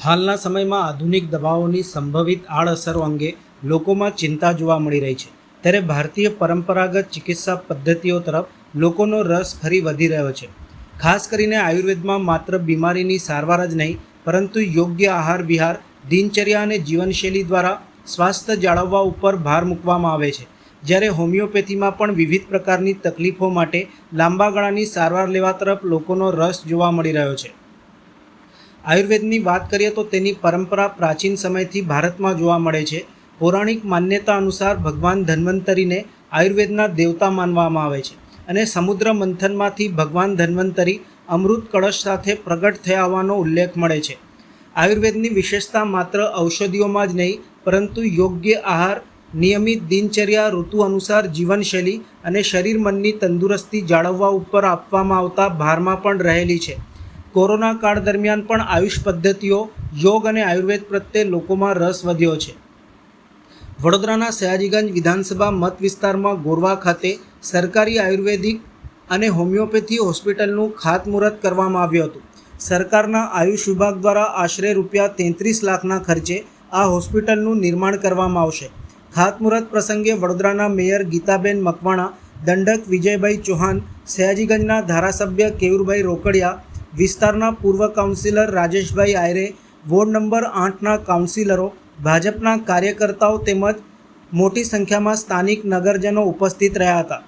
હાલના સમયમાં આધુનિક દવાઓની સંભવિત આડઅસરો અંગે લોકોમાં ચિંતા જોવા મળી રહી છે, ત્યારે ભારતીય પરંપરાગત ચિકિત્સા પદ્ધતિઓ તરફ લોકોનો રસ ફરી વધી રહ્યો છે. ખાસ કરીને આયુર્વેદમાં માત્ર બીમારીની સારવાર જ નહીં, પરંતુ યોગ્ય આહાર વિહાર, દિનચર્યા અને જીવનશૈલી દ્વારા સ્વાસ્થ્ય જાળવવા ઉપર ભાર મૂકવામાં આવે છે. જ્યારે હોમિયોપેથીમાં પણ વિવિધ પ્રકારની તકલીફો માટે લાંબા ગાળાની સારવાર લેવા તરફ લોકોનો રસ જોવા મળી રહ્યો છે. આયુર્વેદની વાત કરીએ તો તેની પરંપરા પ્રાચીન સમયથી ભારતમાં જોવા મળે છે. પૌરાણિક માન્યતા અનુસાર ભગવાન ધન્વંતરીને આયુર્વેદના દેવતા માનવામાં આવે છે અને સમુદ્ર મંથનમાંથી ભગવાન ધન્વંતરી અમૃત કળશ સાથે પ્રગટ થયા હોવાનો ઉલ્લેખ મળે છે. આયુર્વેદની વિશેષતા માત્ર ઔષધિઓમાં જ નહીં, પરંતુ યોગ્ય આહાર, નિયમિત દિનચર્યા, ઋતુ અનુસાર જીવનશૈલી અને શરીર મનની તંદુરસ્તી જાળવવા ઉપર આપવામાં આવતા ભારમાં પણ રહેલી છે. કોરોના કાળ દરમિયાન પણ આયુષ પદ્ધતિઓ, યોગ અને આયુર્વેદ પ્રત્યે લોકોમાં રસ વધ્યો છે. વડોદરાના સયાજીગંજ વિધાનસભા મત વિસ્તારમાં ગોરવા ખાતે સરકારી આયુર્વેદિક અને હોમિયોપેથી હોસ્પિટલનું ખાતમુહૂર્ત કરવામાં આવ્યું હતું. સરકારના આયુષ વિભાગ દ્વારા આશરે ₹33 લાખના ખર્ચે આ હોસ્પિટલનું નિર્માણ કરવામાં આવશે. ખાતમુહૂર્ત પ્રસંગે વડોદરાના મેયર ગીતાબેન મકવાણા, દંડક વિજયભાઈ ચૌહાણ, સયાજીગંજના ધારાસભ્ય કેયુરભાઈ રોકડિયા, વિસ્તારના પૂર્વ કાઉન્સિલર રાજેશભાઈ આયરે, વોર્ડ નંબર 8ના કાઉન્સિલરો, ભાજપના કાર્યકર્તાઓ તેમજ મોટી સંખ્યામાં સ્થાનિક નગરજનો ઉપસ્થિત રહ્યા હતા.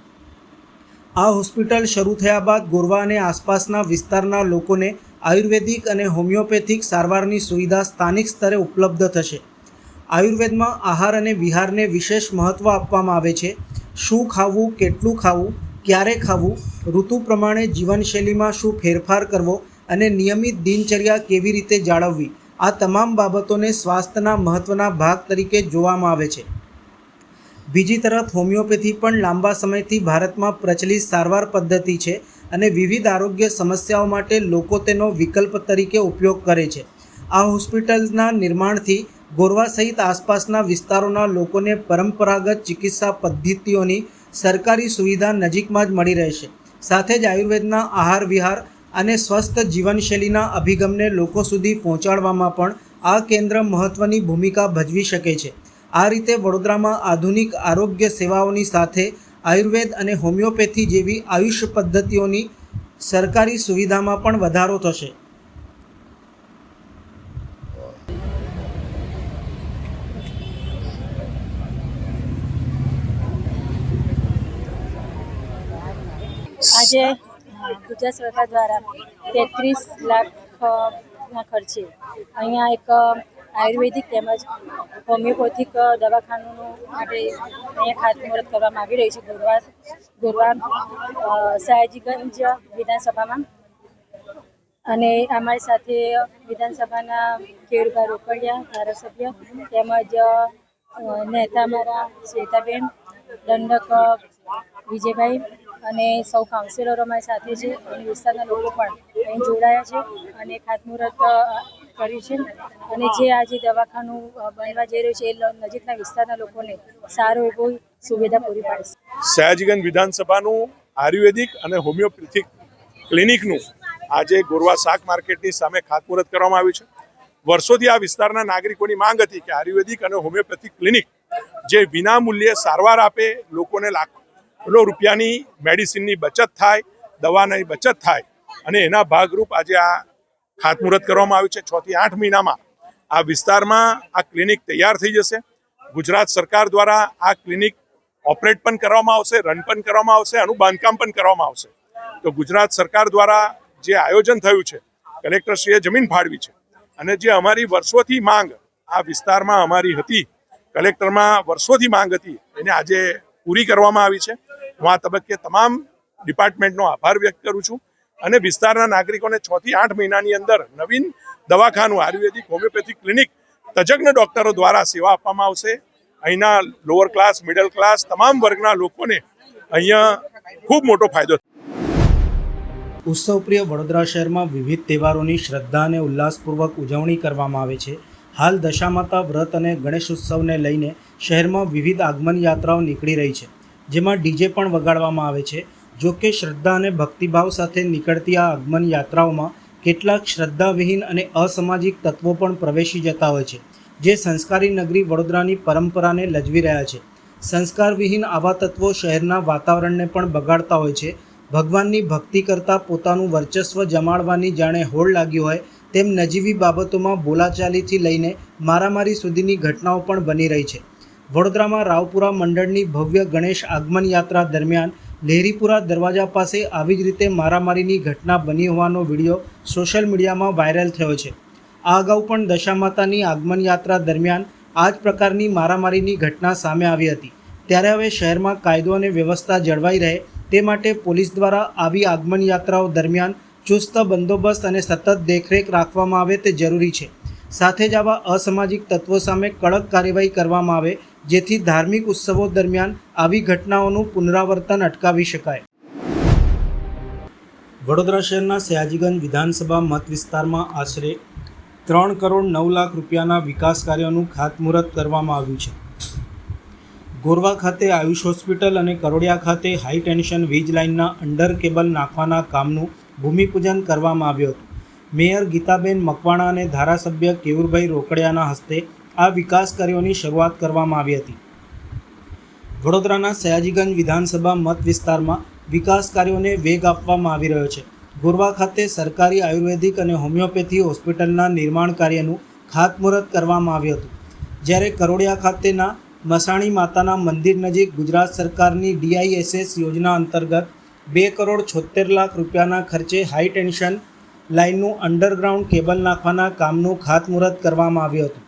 આ હોસ્પિટલ શરૂ થયા બાદ ગોરવા અને આસપાસના વિસ્તારના લોકોને આયુર્વેદિક અને હોમિયોપેથિક સારવારની સુવિધા સ્થાનિક સ્તરે ઉપલબ્ધ થશે. આયુર્વેદમાં આહાર અને વિહારને વિશેષ મહત્ત્વ આપવામાં આવે છે. શું ખાવું, કેટલું ખાવું, ક્યારે ખાવું, ઋતુ પ્રમાણે જીવનશૈલીમાં શું ફેરફાર કરવો અને નિયમિત દિનચર્યા કેવી રીતે જાળવવી, આ તમામ બાબતોને સ્વાસ્થ્યના મહત્ત્વના ભાગ તરીકે જોવામાં આવે છે. બીજી તરફ હોમિયોપેથી પણ લાંબા સમયથી ભારતમાં પ્રચલિત સારવાર પદ્ધતિ છે અને વિવિધ આરોગ્ય સમસ્યાઓ માટે લોકો તેનો વિકલ્પ તરીકે ઉપયોગ કરે છે. આ હોસ્પિટલના નિર્માણથી ગોરવા સહિત આસપાસના વિસ્તારોના લોકોને પરંપરાગત ચિકિત્સા પદ્ધતિઓની સરકારી સુવિધા નજીકમાં જ મળી રહેશે. સાથે જ આયુર્વેદના આહાર વિહાર અને સ્વસ્થ જીવનશૈલીના અભિગમને લોકો સુધી પહોંચાડવામાં પણ આ કેન્દ્ર મહત્ત્વની ભૂમિકા ભજવી શકે છે. આ રીતે વડોદરામાં આધુનિક આરોગ્ય સેવાઓની સાથે આયુર્વેદ અને હોમિયોપેથી જેવી આયુષ પદ્ધતિઓની સરકારી સુવિધામાં પણ વધારો થશે. આજે ગુજરાત સરકાર દ્વારા 33 લાખના ખર્ચે અહીંયા એક આયુર્વેદિક તેમજ હોમિયોપેથિક દવાખાનું માટે અહીંયા ખાતમુહૂર્ત કરવામાં આવી રહ્યું છે ગોરવા સયાજીગંજ વિધાનસભામાં. અને અમારી સાથે વિધાનસભાના કેયુરભાઈ રોકડિયા ધારાસભ્ય તેમજ નેતા અમારા શ્વેતાબેન, દંડક વિજયભાઈ અને સૌ કાઉન્સિલરો અમારી સાથે છે અને વિસ્તારના લોકો પણ અહીં જોડાયા છે અને ખાતમુહૂર્ત કર્યું છે. અને જે આજે દવાખાનું બનવા જઈ રહ્યું છે એ નજીકના વિસ્તારના લોકોને સારો એવો સુવિધા પૂરી પાડશે. સયાજીગંજ વિધાનસભાનું આયુર્વેદિક અને હોમિયોપેથિક ક્લિનિકનું આજે ગોરવા શાક માર્કેટની સામે ખાતમુહૂર્ત કરવામાં આવ્યું છે. વર્ષોથી આ વિસ્તારના નાગરિકોની માંગ હતી કે આયુર્વેદિક અને હોમિયોપેથિક ક્લિનિક જે વિના મૂલ્યે સારવાર આપે, લોકોને લાખો રૂપિયાની મેડિસિનની બચત થાય, દવાની બચત થાય, અને એના ભાગરૂપ આજે આ ખાતમુહૂર્ત કરવામાં આવ્યું છે. 6 થી 8 મહિનામાં આ વિસ્તારમાં આ ક્લિનિક તૈયાર થઈ જશે. ગુજરાત સરકાર દ્વારા આ ક્લિનિક ઓપરેટ પણ કરવામાં આવશે, રન પણ કરવામાં આવશે, આનું બાંધકામ પણ કરવામાં આવશે. તો ગુજરાત સરકાર દ્વારા જે આયોજન થયું છે, કલેક્ટરશ્રીએ જમીન ફાળવી છે અને જે અમારી વર્ષોથી માંગ આ વિસ્તારમાં અમારી હતી, કલેક્ટરમાં વર્ષોથી માંગ હતી, એને આજે પૂરી કરવામાં આવી છે. હું આ તબક્કે તમામ ડિપાર્ટમેન્ટનો આભાર વ્યક્ત કરું છું અને વિસ્તારના નાગરિકોને 6 થી 8 મહિનાની અંદર નવીન દવાખાનું, આયુર્વેદિક હોમિયોપેથિક ક્લિનિક તજજ્ઞ ડૉક્ટરો દ્વારા સેવા આપવામાં આવશે. અહીંના લોઅર ક્લાસ, મિડલ ક્લાસ તમામ વર્ગના લોકોને અહીંયા ખૂબ મોટો ફાયદો. ઉત્સવપ્રિય વડોદરા શહેરમાં વિવિધ તહેવારોની શ્રદ્ધા અને ઉલ્લાસપૂર્વક ઉજવણી કરવામાં આવે છે. હાલ દશામાતા વ્રત અને ગણેશ ઉત્સવને લઈને શહેરમાં વિવિધ આગમન યાત્રાઓ નીકળી રહી છે, જેમાં ડીજે પણ વગાડવામાં આવે છે. જો કે શ્રદ્ધા અને ભક્તિભાવ સાથે નીકળતી આ આગમન યાત્રાઓમાં કેટલાક શ્રદ્ધાવિહીન અને અસામાજિક તત્વો પણ પ્રવેશી જતા હોય છે, જે સંસ્કારી નગરી વડોદરાની પરંપરાને લજવી રહ્યા છે. સંસ્કારવિહીન આવા તત્વો શહેરના વાતાવરણને પણ બગાડતા હોય છે. ભગવાનની ભક્તિ કરતાં પોતાનું વર્ચસ્વ જમાડવાની જાણે હોડ લાગી હોય તેમ નજીવી બાબતોમાં બોલાચાલીથી લઈને મારામારી સુધીની ઘટનાઓ પણ બની રહી છે. વડોદરામાં રાવપુરા મંડળની ભવ્ય ગણેશ આગમન યાત્રા દરમિયાન લહેરીપુરા દરવાજા પાસે આવી જ રીતે મારામારીની ઘટના બની હોવાનો વિડીયો સોશિયલ મીડિયામાં વાયરલ થયો છે. આ અગાઉ પણ દશામાતાની આગમન યાત્રા દરમિયાન આ જ પ્રકારની મારામારીની ઘટના સામે આવી હતી. ત્યારે હવે શહેરમાં કાયદો અને વ્યવસ્થા જળવાઈ રહે તે માટે પોલીસ દ્વારા આવી આગમન યાત્રાઓ દરમિયાન ચુસ્ત બંદોબસ્ત અને સતત દેખરેખ રાખવામાં આવે તે જરૂરી છે. સાથે જ આવા અસામાજિક તત્વો સામે કડક કાર્યવાહી કરવામાં આવે, જેથી ધાર્મિક ઉત્સવો દરમિયાન આવી ઘટનાઓનું પુનરાવર્તન અટકાવી શકાય. વડોદરા શહેરના સયાજીગંજ વિધાનસભા મત વિસ્તારમાં આશરે 3 કરોડ 9 લાખ રૂપિયાના વિકાસ કાર્યોનું ખાતમુહૂર્ત કરવામાં આવ્યું છે. ગોરવા ખાતે આયુષ હોસ્પિટલ અને કરોડિયા ખાતે હાઈ ટેન્શન વીજ લાઇનના અંડર કેબલ નાખવાના કામનું ભૂમિપૂજન કરવામાં આવ્યું હતું. મેયર ગીતાબેન મકવાણા અને ધારાસભ્ય કેવુરભાઈ રોકડિયાના હસ્તે આ વિકાસ કાર્યોની શરૂઆત કરવામાં આવી હતી. વડોદરાના સયાજીગંજ વિધાનસભા મત વિસ્તારમાં વિકાસ કાર્યોને વેગ આપવામાં આવી રહ્યો છે. ગોરવા ખાતે સરકારી આયુર્વેદિક અને હોમિયોપેથી હોસ્પિટલના નિર્માણ કાર્યનું ખાતમુહૂર્ત કરવામાં આવ્યું હતું. જ્યારે કરોડિયા ખાતેના મસાણી માતાના મંદિર નજીક ગુજરાત સરકારની DISS યોજના અંતર્ગત 2 કરોડ 76 લાખ રૂપિયાના ખર્ચે હાઈ ટેન્શન લાઇનનું અંડરગ્રાઉન્ડ કેબલ નાખવાના કામનું ખાતમુહૂર્ત કરવામાં આવ્યું હતું.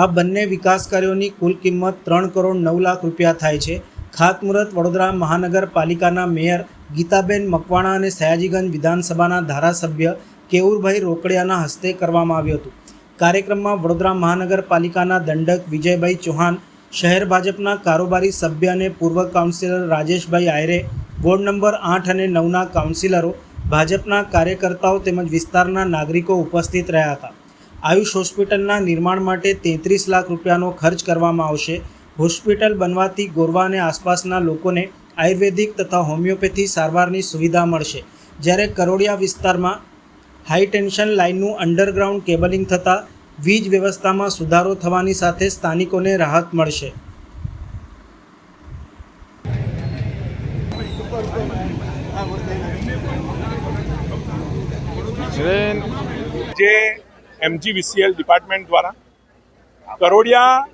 આ બંને વિકાસ કાર્યોની કુલ કિંમત 3 કરોડ 9 લાખ રૂપિયા થાય છે. ખાતમુહૂર્ત વડોદરા મહાનગરપાલિકાના મેયર ગીતાબેન મકવાણા અને સયાજીગંજ વિધાનસભાના ધારાસભ્ય કેવુરભાઈ રોકડિયાના હસ્તે કરવામાં આવ્યું હતું. કાર્યક્રમમાં વડોદરા મહાનગરપાલિકાના દંડક વિજયભાઈ ચૌહાણ, શહેર ભાજપના કારોબારી સભ્ય અને પૂર્વ કાઉન્સિલર રાજેશભાઈ આયરે, વોર્ડ નંબર 8 અને 9ના કાઉન્સિલરો, ભાજપના કાર્યકર્તાઓ તેમજ વિસ્તારના નાગરિકો ઉપસ્થિત રહ્યા હતા. આયુષ હોસ્પિટલના નિર્માણ માટે 33 લાખ રૂપિયાનો ખર્ચ કરવામાં આવશે. હોસ્પિટલ બનવાથી ગોરવા અને આસપાસના લોકોને આયુર્વેદિક તથા હોમિયોપેથી સારવારની સુવિધા મળશે. જ્યારે કરોડિયા વિસ્તારમાં હાઈ ટેન્શન લાઇનનું અંડરગ્રાઉન્ડ કેબલિંગ થતાં વીજ વ્યવસ્થામાં સુધારો થવાની સાથે સ્થાનિકોને રાહત મળશે. જે MGVCL ડિપાર્ટમેન્ટ દ્વારા કરોડિયા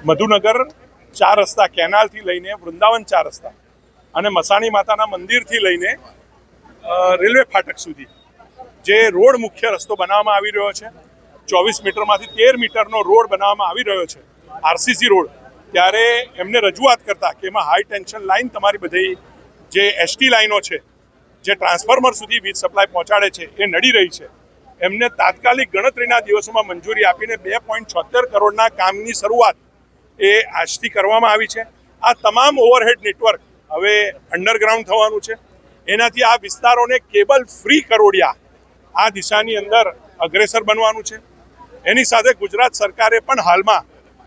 મધુનગર 4 રસ્તા કેનાલથી લઈને વૃંદાવન 4 રસ્તા અને મસાણી માતાના મંદિરથી લઈને રેલવે ફાટક સુધી જે રોડ મુખ્ય રસ્તો બનાવવામાં આવી રહ્યો છે. 24 મીટરમાંથી 13 મીટરનો રોડ બનાવવામાં આવી રહ્યો છે, RCC રોડ. ત્યારે એમને રજૂઆત કરતા કે એમાં હાઈ ટેન્શન લાઇન તમારી બધી જે ST લાઇનો છે, જે ટ્રાન્સફોર્મર સુધી વીજ સપ્લાય પહોંચાડે છે, એ નડી રહી છે. એમને તાત્કાલિક ગણતરીના દિવસોમાં મંજૂરી આપીને 2.76 કરોડના કામની શરૂઆત એ આજથી કરવામાં આવી છે. આ તમામ ઓવરહેડ નેટવર્ક હવે અંડરગ્રાઉન્ડ થવાનું છે. એનાથી આ વિસ્તારોને કેબલ ફ્રી કરોડિયા આ દિશાની અંદર અગ્રેસર બનવાનું છે. એની સાથે ગુજરાત સરકારે પણ હાલમાં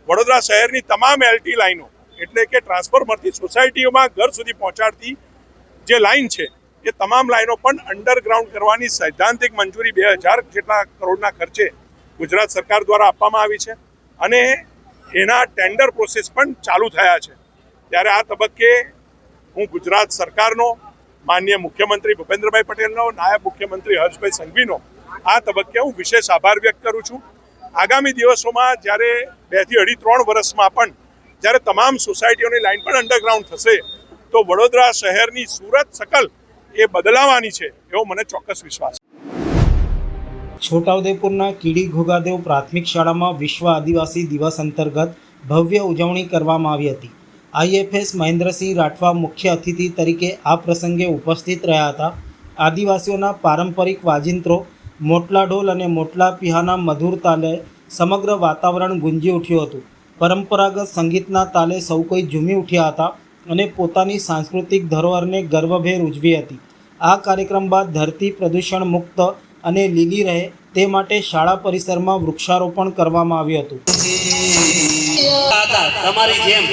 વડોદરા શહેરની તમામ LT લાઈનો એટલે કે ટ્રાન્સફોર્મરથી સોસાયટીઓમાં ઘર સુધી પહોંચાડતી જે લાઈન છે એ તમામ લાઈનો પણ અંડરગ્રાઉન્ડ કરવાની સૈદ્ધાંતિક મંજૂરી 2000 જેટલા કરોડના ખર્ચે ગુજરાત સરકાર દ્વારા આપવામાં આવી છે અને એના ટેન્ડર પ્રોસેસ પણ ચાલુ થયા છે. ત્યારે આ તબક્કે હું ગુજરાત સરકારનો, માનનીય મુખ્યમંત્રી ભૂપેન્દ્રભાઈ પટેલનો, નાયબ મુખ્યમંત્રી હર્ષભાઈ સંઘવીનો આ તબક્કે હું વિશેષ આભાર વ્યક્ત કરું છું. આગામી દિવસોમાં જ્યારે 2 થી 2.5-3 વર્ષમાં પણ જ્યારે તમામ સોસાયટીઓની લાઈન પણ અંડરગ્રાઉન્ડ થશે તો વડોદરા શહેરની સુરત શકલ એ બદલાવાની છે એવો મને ચોક્કસ વિશ્વાસ છે. છોટાઉદેપુરના કીડી ઘોઘાદેવ પ્રાથમિક શાળામાં વિશ્વ આદિવાસી દિવસ અંતર્ગત ભવ્ય ઉજવણી કરવામાં આવી હતી. IFS મહેન્દ્રસિંહ રાઠવા મુખ્ય અતિથિ તરીકે આ પ્રસંગે ઉપસ્થિત રહ્યા હતા. આદિવાસીઓના પારંપરિક વાજિંત્રો, મોટલા ઢોલ અને મોટલા પિહાના મધુર તાલે સમગ્ર વાતાવરણ ગુંજી ઉઠ્યું હતું. પરંપરાગત સંગીતના તાલે સૌ કોઈ ઝૂમી ઉઠ્યા હતા અને પોતાની સાંસ્કૃતિક ધરોહરને ગર્વભેર ઉજવી હતી. આ કાર્યક્રમ બાદ ધરતી પ્રદૂષણ મુક્ત અને લીલી રહે તે માટે શાળા પરિસરમાં વૃક્ષારોપણ કરવામાં આવ્યું હતું. તમારી જેમ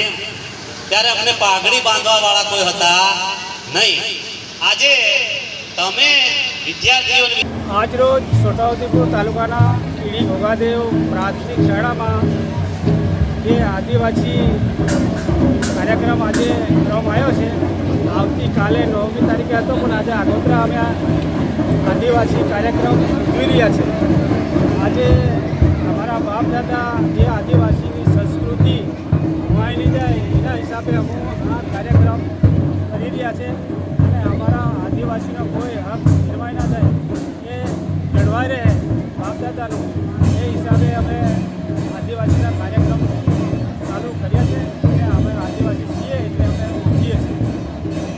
ત્યારે અમને પાઘડી બાંધવા વાળા કોઈ હતા નહીં. આજે તમે વિદ્યાર્થીઓને આજરોજ છોટાઉદેપુર તાલુકાના કીડી ઘોઘાદેવ પ્રાથમિક શાળામાં જે આદિવાસી કાર્યક્રમ આજે કરવામાં આવ્યો છે. આવતીકાલે 9મી તારીખે હતો, પણ આજે આગોતરા અમે આ આદિવાસી કાર્યક્રમ ઉજવી રહ્યા છે. આજે અમારા બાપ દાદા જે આદિવાસીની સંસ્કૃતિ ગુમાવી જાય એના હિસાબે અમે આ કાર્યક્રમ કરી રહ્યા છે. અને અમારા આદિવાસીનો કોઈ હક નિર્વાહ ના થાય એ જળવાઈ રહે બાપ દાદાનું, એ હિસાબે અમે આદિવાસીના કાર્યક્રમ ચાલુ કર્યા છે. અને અમે આદિવાસી છીએ એટલે અમે છીએ.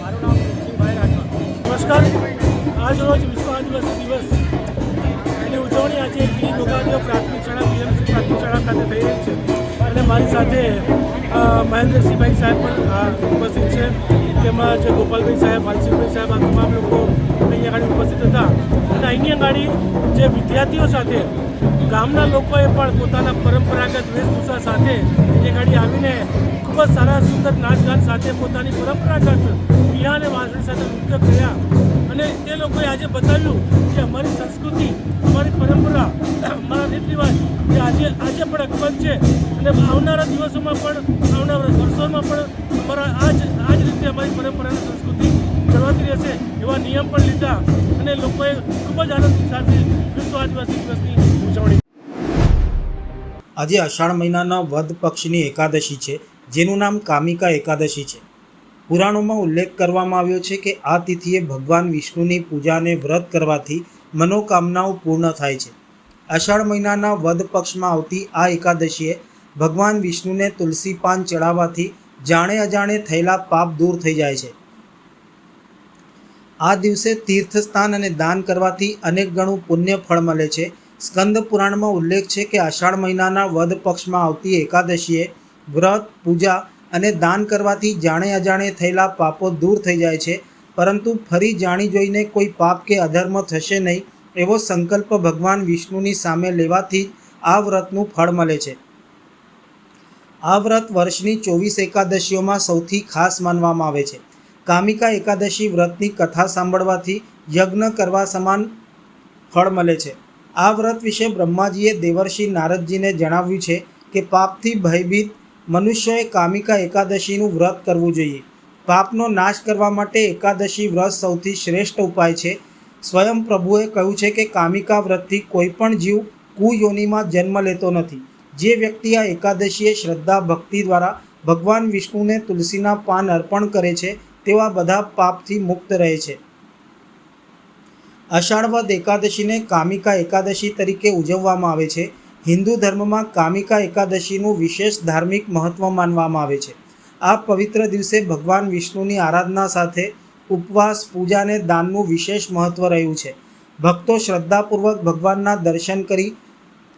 મારું નામ સિંહભાઈ રાઠવા. નમસ્કાર. આજ રોજ વિશ્વ આદિવાસી દિવસ એની ઉજવણી આજે કીડી ઘોઘાદેવ પ્રાથમિક શાળા બીએમસી પ્રાથમિક શાળા ખાતે થઈ રહી છે. અને મારી સાથે મહેન્દ્રસિંહભાઈ સાહેબ પણ ઉપસ્થિત છે, તેમજ ગોપાલભાઈ સાહેબ, વાલસિંહભાઈ સાહેબ, આ તમામ લોકો અહીંયા આગળ ઉપસ્થિત હતા. અને અહીંયા આગળ જે વિદ્યાર્થીઓ સાથે ગામના લોકોએ પણ પોતાના પરંપરાગત વેશભૂષા સાથે અહીંયા આગળ આવીને ખૂબ જ સારા સુંદર નાચગાન સાથે પોતાની પરંપરાગત બિયા અને વાંસળી સાથે નૃત્ય કર્યા. અને એ લોકોએ આજે બતાવ્યું કે અમારી સંસ્કૃતિ, અમારી પરંપરા, અમારા રીત રિવાજ એ આજે પણ અકબંધ છે. અને આવનારા દિવસોમાં પણ, આવનારા વર્ષોમાં પણ અમારા આ જ રીતે અમારી પરંપરા અને સંસ્કૃતિ જળવાતી રહેશે એવા નિયમ પણ લીધા. અને લોકોએ ખૂબ જ આનંદ સાથે વિશ્વ આદિવાસી દિવસની ઉજવણી. આજે અષાઢ મહિનાના વદ પક્ષની એકાદશી છે, જેનું નામ કામિકા એકાદશી છે. પુરાણોમાં ઉલ્લેખ કરવામાં આવ્યો છે કે આ તિથિએ ભગવાન વિષ્ણુની પૂજાને વ્રત કરવાથી મનોકામનાઓ પૂર્ણ થાય છે. અષાઢ મહિનાના વદ પક્ષમાં આવતી આ એકાદશીએ ભગવાન વિષ્ણુને તુલસી પાન ચડાવવાથી જાણે અજાણે થયેલા પાપ દૂર થઈ જાય છે. આ દિવસે તીર્થસ્થાન અને દાન કરવાથી અનેક ગણું પુણ્ય ફળ મળે છે. સ્કંદ પુરાણમાં ઉલ્લેખ છે કે અષાઢ મહિનાના વદ પક્ષમાં આવતી એકાદશીએ વ્રત, પૂજા અને દાન કરવાથી જાણે અજાણે થયેલા પાપો દૂર થઈ જાય છે, પરંતુ ફરી જાણી જોઈને કોઈ પાપ કે અધર્મ થશે નહીં એવો સંકલ્પ ભગવાન વિષ્ણુની સામે લેવાથી જ આ વ્રતનું ફળ મળે છે. આ વ્રત વર્ષની 24 એકાદશીઓમાં સૌથી ખાસ માનવામાં આવે છે. કામિકા એકાદશી વ્રતની કથા સાંભળવાથી યજ્ઞ કરવા સમાન ફળ મળે છે. આ વ્રત વિશે બ્રહ્માજીએ દેવર્ષિ નારદજીને જણાવ્યું છે કે પાપથી ભયભીત મનુષ્યોએ કામિકા એકાદશીનું વ્રત કરવું જોઈએ. પાપનો નાશ કરવા માટે એકાદશી વ્રત સૌથી શ્રેષ્ઠ ઉપાય છે. સ્વયં પ્રભુએ કહ્યું છે કે કામિકા વ્રતથી કોઈ પણ જીવ કુયોનિમાં જન્મ લેતો નથી. જે વ્યક્તિ આ એકાદશીએ શ્રદ્ધા ભક્તિ દ્વારા ભગવાન વિષ્ણુને તુલસીના પાન અર્પણ કરે છે તેવા બધા પાપથી મુક્ત રહે છે. અષાઢ વદ એકાદશીને કામિકા એકાદશી તરીકે ઉજવવામાં આવે છે. હિન્દુ ધર્મમાં કામિકા એકાદશીનું વિશેષ ધાર્મિક મહત્ત્વ માનવામાં આવે છે. આ પવિત્ર દિવસે ભગવાન વિષ્ણુની આરાધના સાથે ઉપવાસ, પૂજા અને દાનનું વિશેષ મહત્ત્વ રહ્યું છે. ભક્તો શ્રદ્ધાપૂર્વક ભગવાનના દર્શન કરી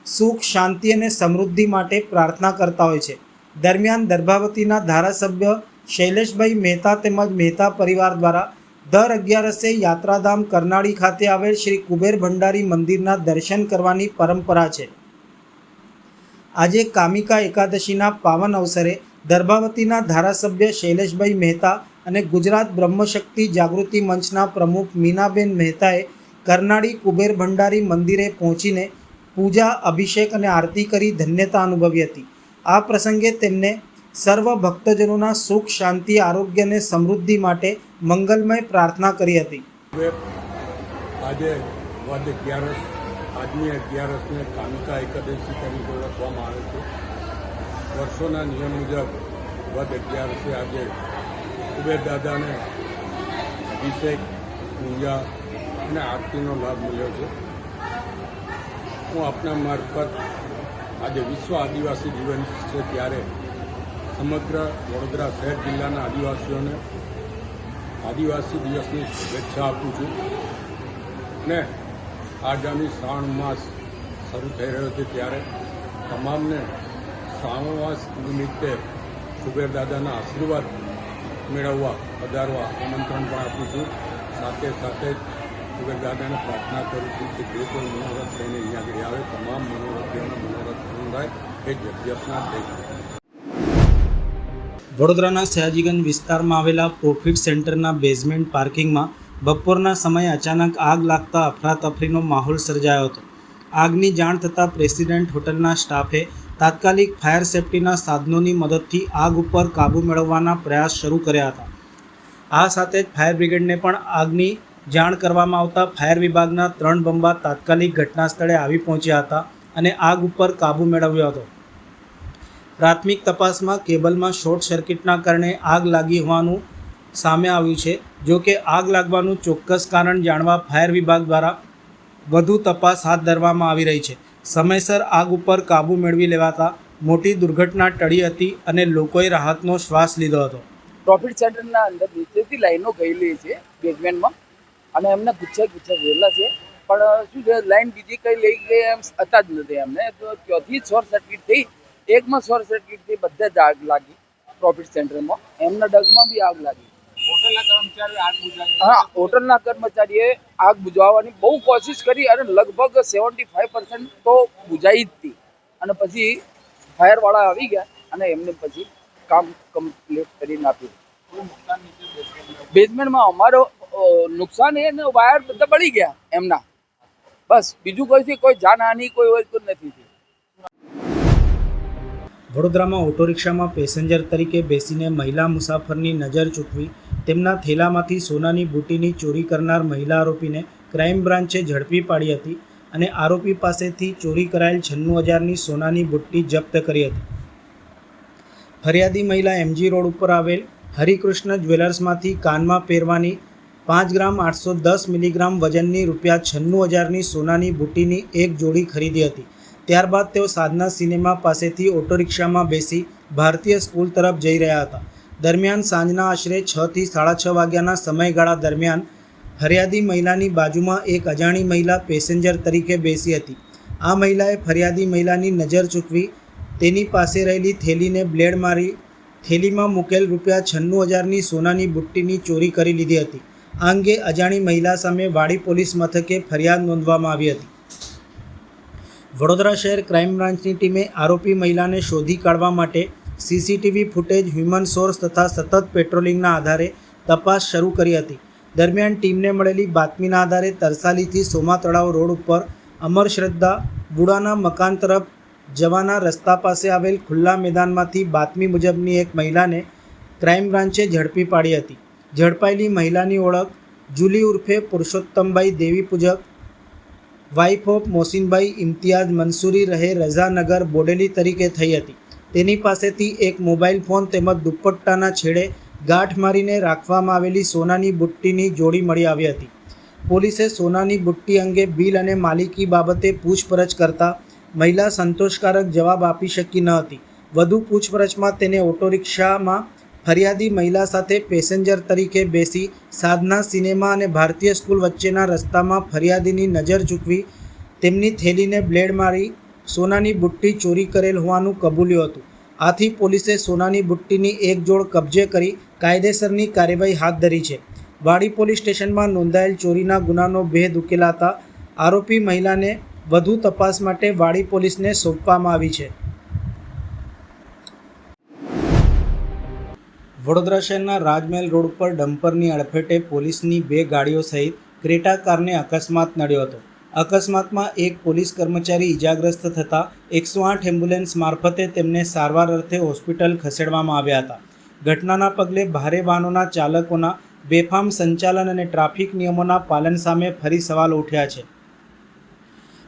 સુખ, શાંતિ અને સમૃદ્ધિ માટે પ્રાર્થના કરતા હોય છે. દરમિયાન દર્ભાવતીના ધારાસભ્ય શૈલેષભાઈ મહેતા તેમજ મહેતા પરિવાર દ્વારા દર 11 યાત્રાધામ કરનાળી ખાતે આવેલ શ્રી કુબેર ભંડારી મંદિરના દર્શન કરવાની પરંપરા છે. આજે કામિકા એકાદશીના પાવન અવસરે દર્ભાવતીના ધારાસભ્ય શૈલેષભાઈ મહેતા અને ગુજરાત બ્રહ્મશક્તિ જાગૃતિ મંચના પ્રમુખ મીનાબેન મહેતાએ કરનાળી કુબેર ભંડારી મંદિરે પહોંચીને પૂજા, અભિષેક અને આરતી કરી ધન્યતા અનુભવી હતી. આ પ્રસંગે તેમને સર્વ ભક્તજનોના સુખ, શાંતિ, આરોગ્ય અને સમૃદ્ધિ માટે મંગલમય પ્રાર્થના કરી હતી. આજે વદ 11, આજની 11ને કામિકા એકાદશી તરીકે ઓળખવામાં આવે છે. વર્ષોના નિયમ મુજબ વદ 11 આજે કુબેર દાદાને અભિષેક, પૂજા અને આરતીનો લાભ મળ્યો છે. હું આપના મારફત આજે વિશ્વ આદિવાસી દિવસ છે ત્યારે સમગ્ર વડોદરા શહેર જિલ્લાના આદિવાસીઓને આદિવાસી દિવસની શુભેચ્છા આપું છું. ને આગામી શ્રાવણ માસ શરૂ થઈ રહ્યો છે ત્યારે તમામને શ્રાવણ માસ નિમિત્તે કુબેર દાદાના આશીર્વાદ મેળવવા પધારવા આમંત્રણ પણ આપું છું. સાથે સાથે કુબેર દાદાને પ્રાર્થના કરું છું કે જે કોઈ મનોરથ લઈને અહીંયા આગળ આવે તમામ મનોરથીઓને મનોરથ પૂર્ણ થાય એ જગતના દૈવ. વડોદરાના સયાજીગંજ વિસ્તારમાં આવેલા પ્રોફિટ સેન્ટરના બેઝમેન્ટ પાર્કિંગમાં બપોરના સમયે અચાનક આગ લાગતા અફરાતફરીનો માહોલ સર્જાયો હતો. આગની જાણ થતાં પ્રેસિડેન્ટ હોટલના સ્ટાફે તાત્કાલિક ફાયર સેફ્ટીના સાધનોની મદદથી આગ ઉપર કાબૂ મેળવવાના પ્રયાસ શરૂ કર્યા હતા. આ સાથે જ ફાયર બ્રિગેડને પણ આગની જાણ કરવામાં આવતા ફાયર વિભાગના 3 બંબા તાત્કાલિક ઘટના સ્થળે આવી પહોંચ્યા હતા અને આગ ઉપર કાબૂ મેળવ્યો હતો. પ્રાથમિક તપાસમાં કેબલમાં શોર્ટ સર્કિટના કારણે આગ લાગી હોવાનું સામે આવ્યું છે. જો કે આગ લાગવાનું ચોક્કસ કારણ જાણવા ફાયર વિભાગ દ્વારા વધુ તપાસ હાથ ધરવામાં આવી રહી છે. સમયસર આગ ઉપર કાબૂ મેળવી લેવાતા મોટી દુર્ઘટના ટળી હતી અને લોકોએ રાહતનો શ્વાસ લીધો હતો. પ્રોફિટ સેન્ટરના અંદર નીચેથી લાઈનો ગયેલી છે બેઝમેન્ટમાં અને એમને ગુચ્છા ગયેલા છે, પણ શું છે લાઈન બીજી કંઈ લઈ ગઈ એમ હતા જ નથી એમને. તો ત્યાંથી શોર્ટ સર્કિટ થઈ, એકમાં શોર્ટ સર્કિટથી બધે જ આગ લાગી. પ્રોફિટ સેન્ટરમાં એમના ડગમાં બી આગ લાગી. હોટલના કર્મચારીએ આગ બુઝાવવાની બહુ કોશિશ કરી અને લગભગ 75% તો બુઝાઈ જ હતી અને પછી ફાયરવાળા આવી ગયા અને એમને પછી કામ કમ્પ્લીટ કરીને આપ્યું. બેઝમેન્ટમાં અમારો નુકસાન એ ને વાયર બધા બળી ગયા એમના, બસ બીજું કોઈ જાનહાની કોઈ નથી થઈ. વડોદરામાં ઓટો રિક્ષામાં પેસેન્જર તરીકે બેસીને મહિલા મુસાફરની નજર ચૂકવી તેમના થેલામાંથી સોનાની બુટ્ટીની ચોરી કરનાર મહિલા આરોપીને ક્રાઇમ બ્રાન્ચે ઝડપી પાડી હતી અને આરોપી પાસેથી ચોરી કરાયેલ 96,000ની સોનાની બુટ્ટી જપ્ત કરી હતી. ફરિયાદી મહિલા એમજી રોડ ઉપર આવેલ હરિકૃષ્ણ જ્વેલર્સમાંથી કાનમાં પહેરવાની 5 ગ્રામ 810 મિલીગ્રામ વજનની ₹96,000ની સોનાની બુટ્ટીની એક જોડી ખરીદી હતી. ત્યારબાદ તેઓ સાધના સિનેમા પાસેથી ઓટો રિક્ષામાં બેસી ભારતીય સ્કૂલ તરફ જઈ રહ્યા હતા. દરમિયાન સાંજના આશરે 6 થી 6:30 વાગ્યાના સમયગાળા દરમિયાન ફરિયાદી મહિલાની બાજુમાં એક અજાણી મહિલા પેસેન્જર તરીકે બેસી હતી. આ મહિલાએ ફરિયાદી મહિલાની નજર ચૂકવી તેની પાસે રહેલી થેલીને બ્લેડ મારી થેલીમાં મૂકેલ ₹96,000ની સોનાની બુટ્ટીની ચોરી કરી લીધી હતી. આ અંગે અજાણી મહિલા સામે વાડી પોલીસ મથકે ફરિયાદ નોંધવામાં આવી હતી. વડોદરા શહેર ક્રાઇમ બ્રાન્ચની ટીમે આરોપી મહિલાને શોધી કાઢવા માટે સીસીટીવી ફૂટેજ, હ્યુમન સોર્સ તથા સતત પેટ્રોલિંગના આધારે તપાસ શરૂ કરી હતી. દરમિયાન ટીમને મળેલી બાતમીના આધારે તરસાલીથી સોમા તળાવ રોડ ઉપર અમર શ્રદ્ધા બુડાના મકાન તરફ જવાના રસ્તા પાસે આવેલ ખુલ્લા મેદાનમાંથી બાતમી મુજબની એક મહિલાને ક્રાઇમ બ્રાન્ચે ઝડપી પાડી હતી. ઝડપાયેલી મહિલાની ઓળખ જુલી ઉર્ફે પુરુષોત્તમભાઈ દેવી પૂજક, વાઇફ ઓફ મોસીનભાઈ ઇમ્તિયાઝ મંસૂરી રહે રઝાનગર બોડેલી તરીકે થઈ હતી. તેની પાસેથી એક મોબાઈલ ફોન તેમજ દુપટ્ટાના છેડે ગાંઠ મારીને રાખવામાં આવેલી સોનાની બુટ્ટીની જોડી મળી આવી હતી. પોલીસે સોનાની બુટ્ટી અંગે બિલ અને માલિકી બાબતે પૂછપરછ કરતા મહિલા સંતોષકારક જવાબ આપી શકી ન હતી. વધુ પૂછપરછમાં તેને ઓટો રિક્ષામાં ફરિયાદી મહિલા સાથે પેસેન્જર તરીકે બેસી સાધના સિનેમા અને ભારતીય સ્કૂલ વચ્ચેના રસ્તામાં ફરિયાદીની નજર ચૂકવી તેમની થેલીને બ્લેડ મારી સોનાની બુટ્ટી ચોરી કરેલ હોવાનું કબૂલ્યું હતું. આથી પોલીસે સોનાની બુટ્ટીની એક જોડ કબજે કરી કાયદેસરની કાર્યવાહી હાથ ધરી છે. વાડી પોલીસ સ્ટેશનમાં નોંધાયેલ ચોરીના ગુનાનો ભેદ ઉકેલાતા આરોપી મહિલાને વધુ તપાસ માટે વાડી પોલીસને સોંપવામાં આવી છે. વડોદરા શહેરના રાજમહેલ રોડ ઉપર ડમ્પરની અડફેટે પોલીસની 2 ગાડીઓ સહિત ક્રેટા કારને અકસ્માત નડ્યો હતો. અકસ્માતમાં એક પોલીસ કર્મચારી ઇજાગ્રસ્ત થતાં 108 એમ્બ્યુલન્સ મારફતે તેમને સારવાર અર્થે હોસ્પિટલ ખસેડવામાં આવ્યા હતા. ઘટનાના પગલે ભારે વાહનોના ચાલકોના બેફામ સંચાલન અને ટ્રાફિક નિયમોના પાલન સામે ફરી સવાલ ઉઠ્યા છે.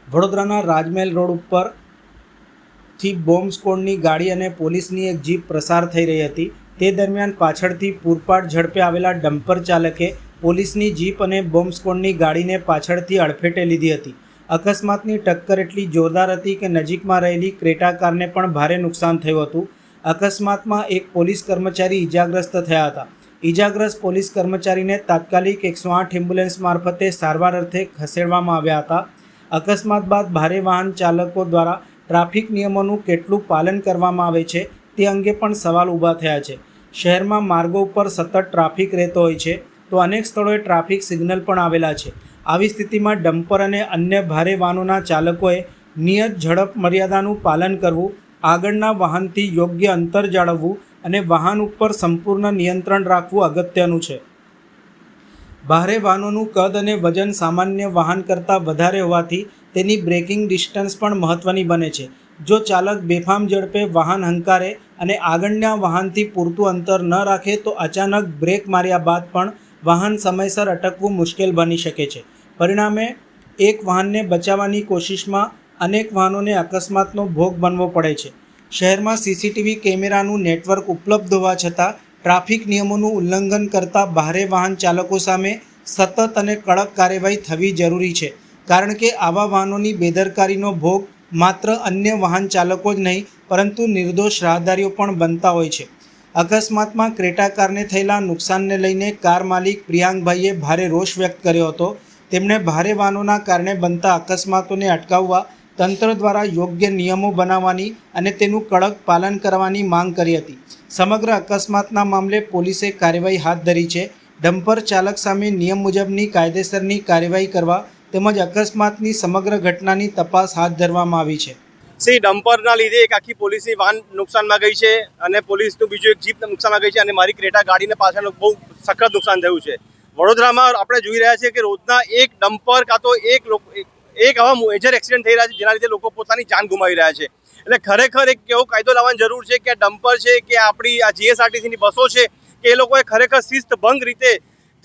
વડોદરાના રાજમહેલ રોડ ઉપરથી બોમ્બ સ્કોડની ગાડી અને પોલીસની એક જીપ પ્રસાર થઈ રહી હતી. તે દરમિયાન પાછળથી પૂરપાટ ઝડપે આવેલા ડમ્પર ચાલકે પોલીસની જીપ અને બોમ્બ સ્કોડની ગાડીને પાછળથી અડફેટે લીધી હતી. અકસ્માતની ટક્કર એટલી જોરદાર હતી કે નજીકમાં રહેલી ક્રેટા કારને પણ ભારે નુકસાન થયું હતું. અકસ્માતમાં એક પોલીસ કર્મચારી ઇજાગ્રસ્ત થયા હતા. ઇજાગ્રસ્ત પોલીસ કર્મચારીને તાત્કાલિક 108 એમ્બ્યુલન્સ મારફતે સારવાર અર્થે ખસેડવામાં આવ્યા હતા. અકસ્માત બાદ ભારે વાહન ચાલકો દ્વારા ટ્રાફિક નિયમોનું કેટલું પાલન કરવામાં આવે છે તે અંગે પણ સવાલ ઊભા થયા છે. શહેરમાં માર્ગો ઉપર સતત ટ્રાફિક રહેતો હોય છે તો અનેક સ્થળોએ ટ્રાફિક સિગ્નલ પણ આવેલા છે. આવી સ્થિતિમાં ડમ્પર અને અન્ય ભારે વાહનોના ચાલકોએ નિયત ઝડપ મર્યાદાનું પાલન કરવું, આગળના વાહનથી યોગ્ય અંતર જાળવવું અને વાહન ઉપર સંપૂર્ણ નિયંત્રણ રાખવું અગત્યનું છે. ભારે વાહનોનું કદ અને વજન સામાન્ય વાહન કરતાં વધારે હોવાથી તેની બ્રેકિંગ ડિસ્ટન્સ પણ મહત્ત્વની બને છે. જો ચાલક બેફામ ઝડપે વાહન હંકારે અને આગળના વાહનથી પૂરતું અંતર ન રાખે તો અચાનક બ્રેક માર્યા બાદ પણ વાહન સમયસર અટકવું મુશ્કેલ બની શકે છે. પરિણામે એક વાહનને બચાવવાની કોશિશમાં અનેક વાહનોને અકસ્માતનો ભોગ બનવો પડે છે. શહેરમાં સીસીટીવી કેમેરાનું નેટવર્ક ઉપલબ્ધ હોવા છતાં ટ્રાફિક નિયમોનું ઉલ્લંઘન કરતા ભારે વાહન ચાલકો સામે સતત અને કડક કાર્યવાહી થવી જરૂરી છે, કારણ કે આવા વાહનોની બેદરકારીનો ભોગ માત્ર અન્ય વાહન ચાલકો જ નહીં પરંતુ નિર્દોષ રાહદારીઓ પણ બનતા હોય છે. અકસ્માતમાં ક્રેટા કારને થયેલા નુકસાનને લઈને કાર માલિક પ્રિયાંકભાઈએ ભારે રોષ વ્યક્ત કર્યો હતો. તેમણે ભારે વાહનોના કારણે બનતા અકસ્માતોને અટકાવવા તંત્ર દ્વારા યોગ્ય નિયમો બનાવવાની અને તેનું કડક પાલન કરવાની માંગ કરી હતી. સમગ્ર અકસ્માતના મામલે પોલીસે કાર્યવાહી હાથ ધરી છે. ડમ્પર ચાલક સામે નિયમ મુજબની કાયદેસરની કાર્યવાહી કરવા તેમજ અકસ્માતની સમગ્ર ઘટનાની તપાસ હાથ ધરવામાં આવી છે. ડમ્પરના લીધે એક આખી પોલીસની વાહન નુકસાનમાં ગઈ છે અને પોલીસનું બીજું એક જીપ નુકસાનમાં ગઈ છે અને મારી ક્રેટા ગાડીને પાછળનું બહુ સખત નુકસાન થયું છે. વડોદરામાં આપણે જોઈ રહ્યા છીએ કે રોજના એક ડમ્પર કાં તો એક આવા મેજર એક્સિડન્ટ થઈ રહ્યા છે જેના લીધે લોકો પોતાની જાન ગુમાવી રહ્યા છે. એટલે ખરેખર એક એવો કાયદો લાવવાની જરૂર છે કે આ ડમ્પર છે કે આપણી આ જીએસઆરટીસીની બસો છે કે એ લોકોએ ખરેખર શિસ્તભંગ રીતે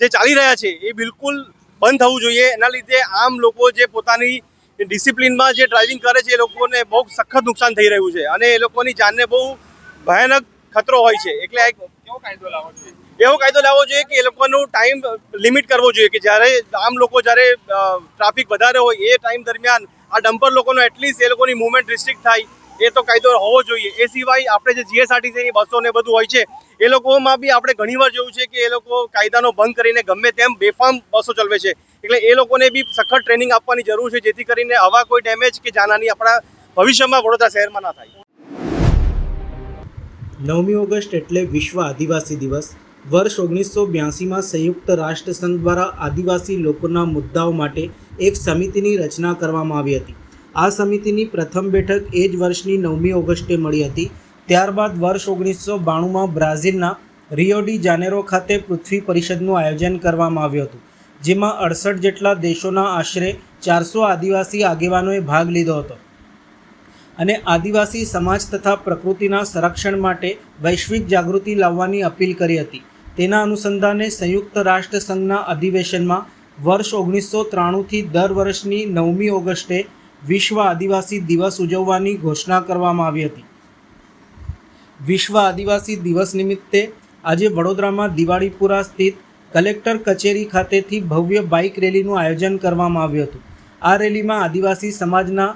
જે ચાલી રહ્યા છે એ બિલકુલ બંધ થવું જોઈએ. એના લીધે આમ લોકો જે પોતાની ડિસિપ્લિનમાં જે ડ્રાઇવિંગ કરે છે એ લોકોને બહુ સખત નુકસાન થઈ રહ્યું છે અને એ લોકોની જાનને બહુ ભયાનક ખતરો હોય છે. એટલે એવો કાયદો લાવવો જોઈએ કે એ લોકોનું ટાઈમ લિમિટ કરવો જોઈએ કે જ્યારે આમ લોકો જ્યારે ટ્રાફિક વધારે હોય એ ટાઈમ દરમિયાન આ ડમ્પર લોકોનો એટલીસ્ટ એ લોકોની મૂવમેન્ટ રિસ્ટ્રિક્ટ થાય એ તો કાયદો હોવો જોઈએ. એ સિવાય આપણે જે જીએસઆરટીસીની બસો ને બધું હોય છે એ લોકોમાં બી આપણે ઘણીવાર જોયું છે કે એ લોકો કાયદાનો ભંગ કરીને ગમે તેમ બેફામ બસો ચલાવે છે. એટલે એ લોકોને બી સખત ટ્રેનિંગ આપવાની જરૂર છે જેથી કરીને આવા કોઈ ડેમેજ કે જાનહાની આપણા ભવિષ્યમાં વડોદરા શહેરમાં ના થાય. 9મી ઓગસ્ટ એટલે વિશ્વ આદિવાસી દિવસ. વર્ષ 1982માં સંયુક્ત રાષ્ટ્રસંઘ દ્વારા આદિવાસી લોકોના મુદ્દાઓ માટે એક સમિતિની રચના કરવામાં આવી હતી. આ સમિતિની પ્રથમ બેઠક એ જ વર્ષની 9મી ઓગસ્ટે મળી હતી. ત્યારબાદ વર્ષ 1992માં બ્રાઝિલના રિયો ડી જાનેરો ખાતે પૃથ્વી પરિષદનું આયોજન કરવામાં આવ્યું હતું, જેમાં 68 જેટલા દેશોના આશરે 400 આદિવાસી આગેવાનોએ ભાગ લીધો હતો અને આદિવાસી સમાજ તથા પ્રકૃતિના સંરક્ષણ માટે વૈશ્વિક જાગૃતિ લાવવાની અપીલ કરી હતી. તેના અનુસંધાને સંયુક્ત રાષ્ટ્ર સંઘના અધિવેશનમાં વર્ષ 1993થી દર વર્ષની 9મી ઓગસ્ટે વિશ્વ આદિવાસી દિવસ ઉજવવાની ઘોષણા કરવામાં આવી હતી. વિશ્વ આદિવાસી દિવસ નિમિત્તે આજે વડોદરામાં દિવાળીપુરા સ્થિત કલેક્ટર કચેરી ખાતેથી ભવ્ય બાઇક રેલીનું આયોજન કરવામાં આવ્યું હતું. આ રેલીમાં આદિવાસી સમાજના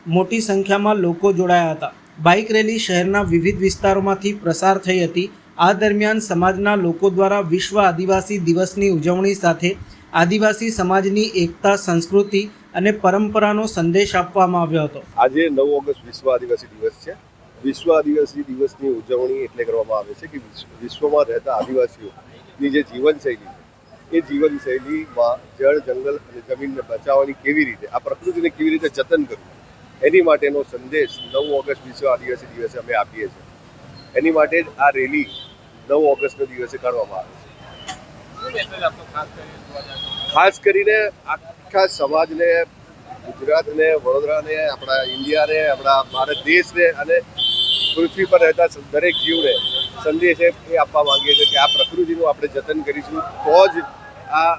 મોટી સંખ્યામાં લોકો જોડાયા હતા. બાઇક રેલી શહેરના વિવિધ વિસ્તારોમાંથી પ્રસાર થઈ હતી. આ દરમિયાન સમાજના લોકો દ્વારા વિશ્વ આદિવાસી દિવસની ઉજવણી સાથે આદિવાસી સમાજની એકતા, સંસ્કૃતિ અને પરંપરાનો સંદેશ આપવામાં આવ્યો હતો. આજે 9 ઓગસ્ટ વિશ્વ આદિવાસી દિવસ છે. વિશ્વ આદિવાસી દિવસની ઉજવણી એટલે કરવામાં આવે છે કે વિશ્વમાં રહેતા આદિવાસીઓની જે જીવનશૈલી છે એ જીવનશૈલીમાં જળ, જંગલ અને જમીનને બચાવવાની કેવી રીતે, આ પ્રકૃતિને કેવી રીતે જતન કરવું, એની માટેનો સંદેશ 9 ઓગસ્ટ વિશ્વ આદિવાસી દિવસે અમે આપીએ છીએ. એની માટે જ આ રેલી 9 ઓગસ્ટના દિવસે કરવામાં આવે છે. ખાસ કરીને આખા સમાજને, ગુજરાતને, વડોદરાને, આપણા ઇન્ડિયાને, આપણા ભારત દેશને અને પૃથ્વી પર રહેતા દરેક જીવને સંદેશ એ આપવા માંગીએ છીએ કે આ પ્રકૃતિનું આપણે જતન કરીશું તો જ આ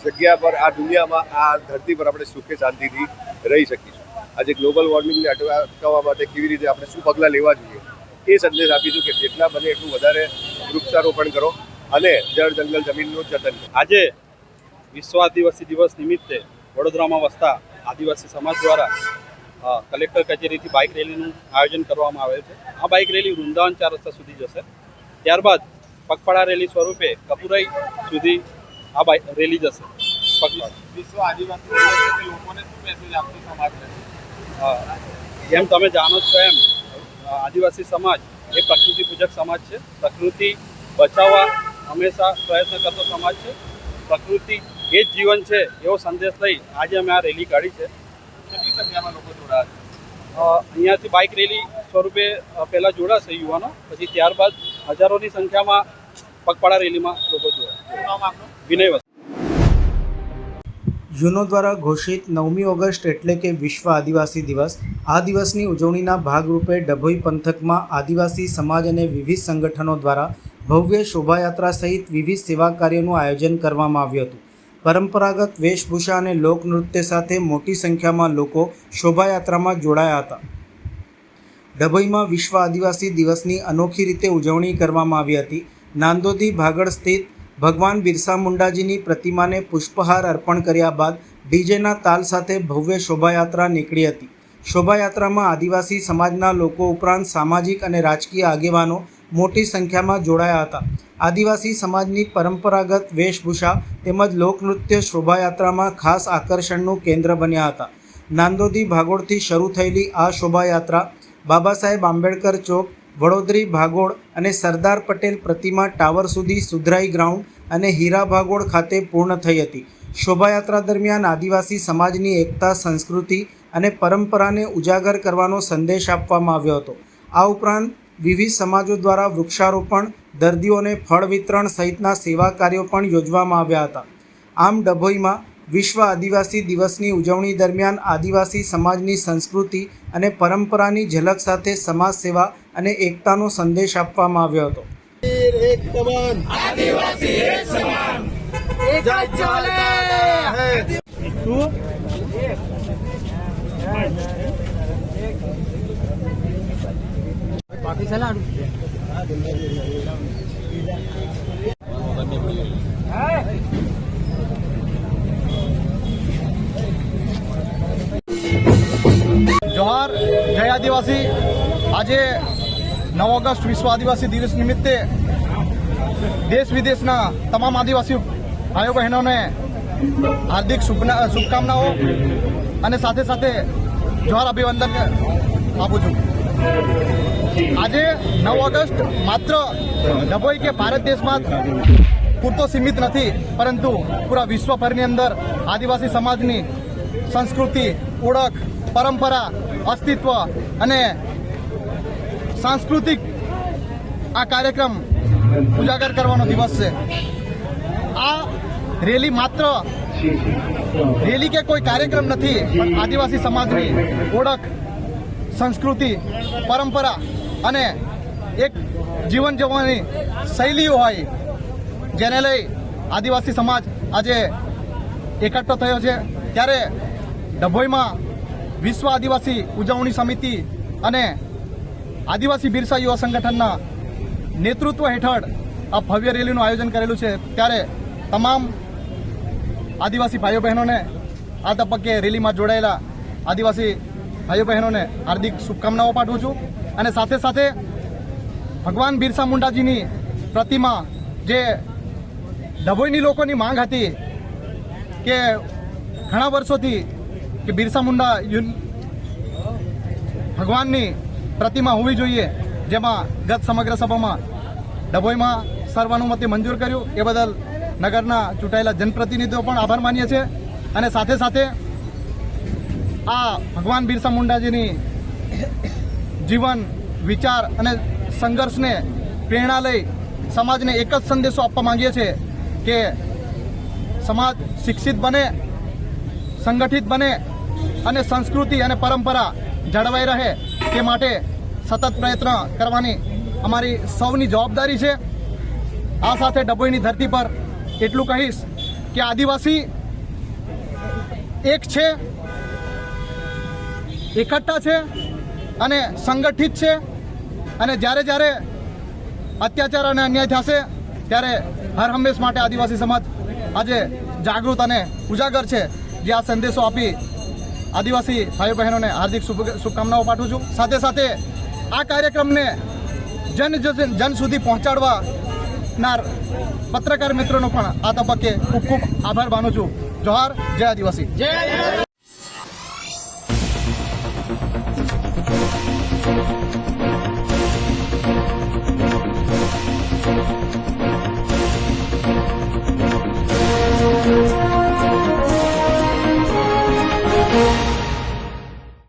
જગ્યા પર, આ દુનિયામાં, આ ધરતી પર આપણે સુખે શાંતિથી રહી શકીશું. આજે ગ્લોબલ વોર્મિંગને અટકાવવા માટે કેવી રીતે આપણે શું પગલાં લેવા જોઈએ એ સંદેશ આપીશું કે જેટલા બને એટલું વધારે વૃક્ષારોપણ કરો અને જળ, જંગલ, જમીનનું જતન કરો. આજે વિશ્વ આદિવાસી દિવસ નિમિત્તે વડોદરામાં વસતા આદિવાસી સમાજ દ્વારા કલેક્ટર કચેરીથી બાઇક રેલીનું આયોજન કરવામાં આવેલ છે. આ બાઇક રેલી વૃંદાવન 4 રસ્તા સુધી જશે. ત્યારબાદ પગપાળા રેલી સ્વરૂપે કપુરાઈ સુધી આ બાઇક રેલી જશે. વિશ્વ આદિવાસી લોકોને શું મેસેજ આપશે સમાજને? જેમ તમે જાણો છો એમ આદિવાસી સમાજ એ પ્રકૃતિ પૂજક સમાજ છે. પ્રકૃતિ બચાવવા હંમેશા પ્રયત્ન કરતો સમાજ છે. પ્રકૃતિ એ જ જીવન છે એવો સંદેશ લઈ આજે અમે આ રેલી કાઢી છે. કેટલી સંખ્યામાં લોકો જોડાયા છે? અહીંયાથી બાઇક રેલી સ્વરૂપે પહેલાં જોડાશે યુવાનો, પછી ત્યારબાદ હજારોની સંખ્યામાં પગપાળા રેલીમાં લોકો જોડાશે. વિનય વસ્તુ. યુનો દ્વારા ઘોષિત 9મી ઓગસ્ટ એટલે કે વિશ્વ આદિવાસી દિવસ, આ દિવસની ઉજવણીના ભાગરૂપે ડભોઈ પંથકમાં આદિવાસી સમાજ અને વિવિધ સંગઠનો દ્વારા ભવ્ય શોભાયાત્રા સહિત વિવિધ સેવા કાર્યોનું આયોજન કરવામાં આવ્યું હતું. પરંપરાગત વેશભૂષા અને લોકનૃત્ય સાથે મોટી સંખ્યામાં લોકો શોભાયાત્રામાં જોડાયા હતા. ડભોઈમાં વિશ્વ આદિવાસી દિવસની અનોખી રીતે ઉજવણી કરવામાં આવી હતી. નાંદોદી ભાગળ સ્થિત ભગવાન બિરસા મુંડાજીની પ્રતિમાને પુષ્પહાર અર્પણ કર્યા બાદ ડીજેના તાલ સાથે ભવ્ય શોભાયાત્રા નીકળી હતી. શોભાયાત્રામાં આદિવાસી સમાજના લોકો ઉપરાંત સામાજિક અને રાજકીય આગેવાનો મોટી સંખ્યામાં જોડાયા હતા. આદિવાસી સમાજની પરંપરાગત વેશભૂષા તેમજ લોકનૃત્ય શોભાયાત્રામાં ખાસ આકર્ષણનું કેન્દ્ર બન્યા હતા. નાંદોદી ભાગોળથી શરૂ થયેલી આ શોભાયાત્રા બાબા સાહેબ આંબેડકર ચોક, વડોદરી ભાગોળ અને સરદાર પટેલ પ્રતિમા ટાવર સુધી સુધરાઈ ગ્રાઉન્ડ અને હીરા ભાગોળ ખાતે પૂર્ણ થઈ હતી. શોભાયાત્રા દરમિયાન આદિવાસી સમાજની એકતા, સંસ્કૃતિ અને પરંપરાને ઉજાગર કરવાનો સંદેશ આપવામાં આવ્યો હતો. આ ઉપરાંત વિવિધ સમાજો દ્વારા વૃક્ષારોપણ, દર્દીઓને ફળ વિતરણ સહિતના સેવા કાર્યો પણ યોજવામાં આવ્યા હતા. આમ ડભોઈમાં વિશ્વ આદિવાસી દિવસની ઉજવણી દરમિયાન આદિવાસી સમાજની સંસ્કૃતિ અને પરંપરાની ઝલક સાથે સમાજ સેવા અને એકતાનો સંદેશ આપવામાં આવ્યો હતો. જોહાર, જય આદિવાસી. આજે 9 ઓગસ્ટ વિશ્વ આદિવાસી દિવસ નિમિત્તે દેશ વિદેશના તમામ આદિવાસી ભાઈઓ બહેનોને હાર્દિક શુભકામનાઓ અને સાથે સાથે જોહાર અભિવંદન આપું છું. આજે 9 ઓગસ્ટ માત્ર ડભોઈ કે ભારત દેશમાં પૂરતો સીમિત નથી, પરંતુ પૂરા વિશ્વભરની અંદર આદિવાસી સમાજની સંસ્કૃતિ, ઓળખ, પરંપરા, અસ્તિત્વ અને સાંસ્કૃતિક આ કાર્યક્રમ ઉજાગર કરવાનો દિવસ છે. આ રેલી માત્ર રેલી કે કોઈ કાર્યક્રમ નથી, પણ આદિવાસી સમાજની ઓળખ, સંસ્કૃતિ, પરંપરા અને એક જીવન જીવવાની શૈલીઓ હોય, જેને લઈ આદિવાસી સમાજ આજે એકઠો થયો છે. ત્યારે ડભોઈમાં વિશ્વ આદિવાસી ઉજવણી સમિતિ અને આદિવાસી બિરસા યુવા સંગઠનના નેતૃત્વ હેઠળ આ ભવ્ય રેલીનું આયોજન કરેલું છે. ત્યારે તમામ આદિવાસી ભાઈઓ બહેનોને આ તબક્કે રેલીમાં જોડાયેલા આદિવાસી ભાઈઓ બહેનોને હાર્દિક શુભકામનાઓ પાઠવું છું. અને સાથે સાથે ભગવાન બિરસા મુંડાજીની પ્રતિમા, જે ડભોઈની લોકોની માંગ હતી કે ઘણા વર્ષોથી કે બિરસા મુંડા ભગવાનની પ્રતિમા હોવી જોઈએ, જેમાં ગત સમગ્ર સભામાં ડભોઈમાં સર્વાનુમતે મંજૂર કર્યું. એ બદલ નગરના ચૂંટાયેલા જનપ્રતિનિધિઓ પણ આભાર માનીએ છીએ. અને સાથે સાથે આ ભગવાન બિરસા મુંડાજીની જીવન, વિચાર અને સંઘર્ષને પ્રેરણા લઈ સમાજને એક જ સંદેશો આપવા માંગીએ છીએ કે સમાજ શિક્ષિત બને, સંગઠિત બને અને સંસ્કૃતિ અને પરંપરા જળવાઈ રહે તે માટે સતત પ્રયત્ન કરવાની અમારી સૌની જવાબદારી છે. આ સાથે ડભોઈની ધરતી પર એટલું કહીશ કે આદિવાસી એક છે, એકઠા છે અને સંગઠિત છે. અને જ્યારે જ્યારે અત્યાચાર અને અન્યાય થશે ત્યારે હર હંમેશ માટે આદિવાસી સમાજ આજે જાગૃત અને ઉજાગર છે. જે આ સંદેશો આપી આદિવાસી ભાઈઓ બહેનોને હાર્દિક શુભકામનાઓ પાઠવું છું. સાથે સાથે આ કાર્યક્રમને જન સુધી પહોંચાડવાના પત્રકાર મિત્રોનો પણ આ તબક્કે ખૂબ ખૂબ આભાર માનું છું. જોહાર, જય આદિવાસી. Thank you.